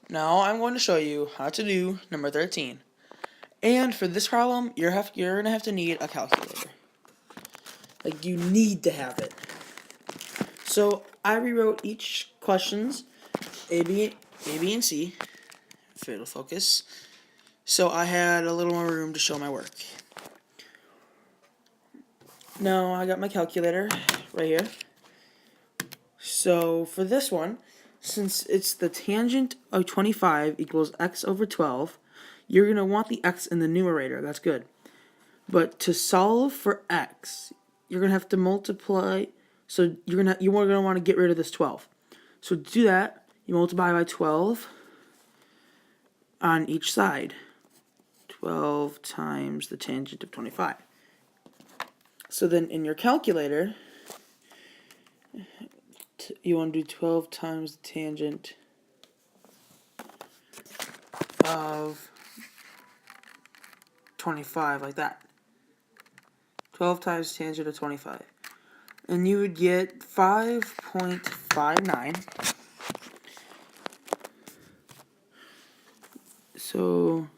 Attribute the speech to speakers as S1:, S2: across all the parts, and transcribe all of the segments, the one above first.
S1: Now I'm going to show you how to do number 13. And for this problem, you're going to have to need a calculator. Like, you need to have it. So I rewrote each questions, A, B, and C, if it'll focus. So I had a little more room to show my work. Now I got my calculator right here. So for this one, since it's the tangent of 25 equals x over 12, you're going to want the x in the numerator. That's good. But to solve for x, you're going to have to multiply. So you're going to want to get rid of this 12. So to do that, you multiply by 12 on each side. 12 times the tangent of 25. So then in your calculator, you want to do 12 times the tangent of 25, like that. 12 times tangent of 25. And you would get 5.59. So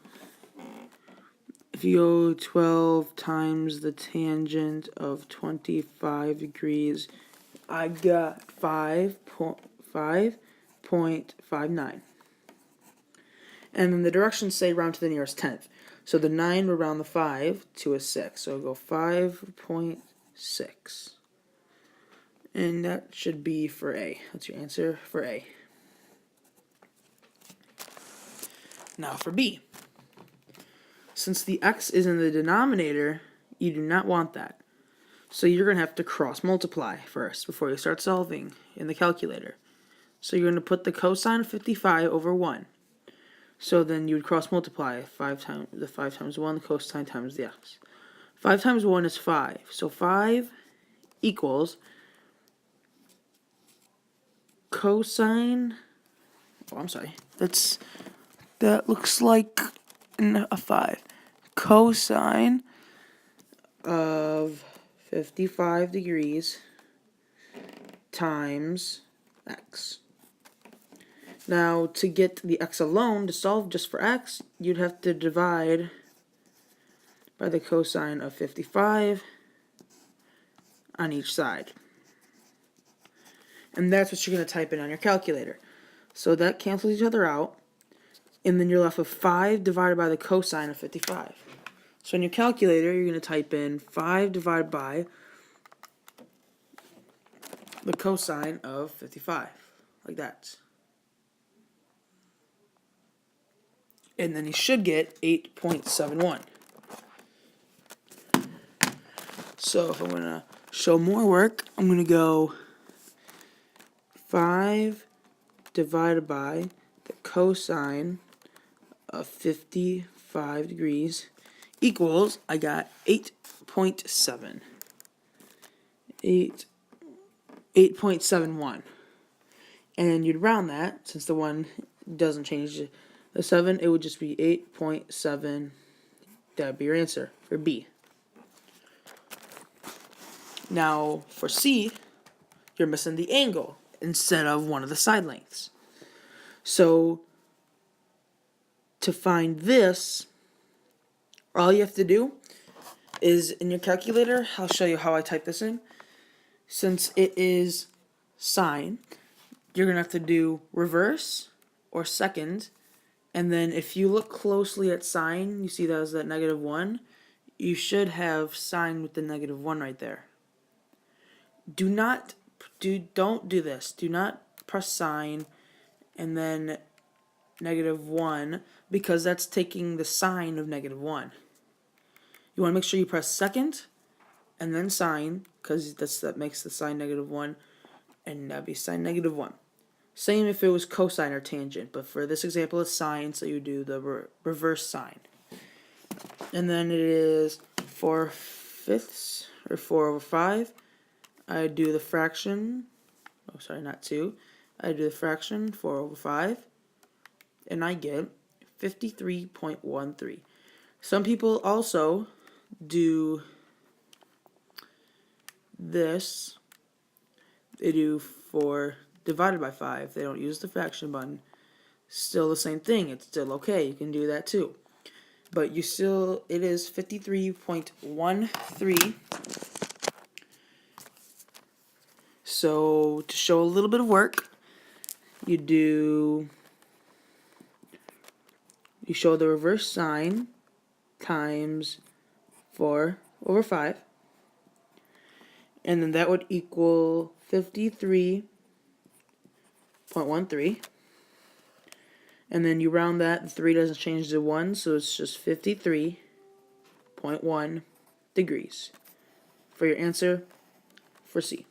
S1: if you go 12 times the tangent of 25 degrees, I got 5.59. And then the directions say round to the nearest tenth. So the 9 would round the 5 to a 6. So it'll go 5.6. And that should be for A. That's your answer for A. Now for B. Since the x is in the denominator, you do not want that. So you're going to have to cross multiply first before you start solving in the calculator. So you're going to put the cosine of 55 over 1. So then you would cross multiply 5 times 1, the cosine times the x. 5 times 1 is 5. So 5 equals cosine. Oh, I'm sorry. That looks like a 5. Cosine of 55 degrees times x. Now, to get the x alone, to solve just for x, you'd have to divide by the cosine of 55 on each side. And that's what you're going to type in on your calculator. So that cancels each other out, and then you're left with 5 divided by the cosine of 55. So in your calculator, you're going to type in 5 divided by the cosine of 55, like that. And then you should get 8.71. So if I'm going to show more work, I'm going to go 5 divided by the cosine of 55 degrees equals, I got 8.7. 8.71. And then you'd round that, since the 1 doesn't change the 7, it would just be 8.7. That would be your answer for B. Now, for C, you're missing the angle instead of one of the side lengths. So, to find this, all you have to do is, in your calculator, I'll show you how I type this in. Since it is sine, you're going to have to do reverse or second. And then if you look closely at sine, you see that as that -1. You should have sine with the -1 right there. Don't do this. Do not press sine and then -1, because that's taking the sine of -1. You want to make sure you press second and then sine, because that makes the sine -1, and that'd be sine -1. Same if it was cosine or tangent, but for this example it's sine, so you do the reverse sine. And then it is 4/5 or 4/5. I do the fraction. Oh, sorry, not 2. I do the fraction 4/5, and I get 53.13. Some people also do this. They do 4 divided by 5. They don't use the fraction button. still the same thing. It's still okay. You can do that too. But it is 53.13. So to show a little bit of work, you show the reverse sign times 4/5, and then that would equal 53.13. And then you round that, the 3 doesn't change to 1, so it's just 53.1 degrees for your answer for C.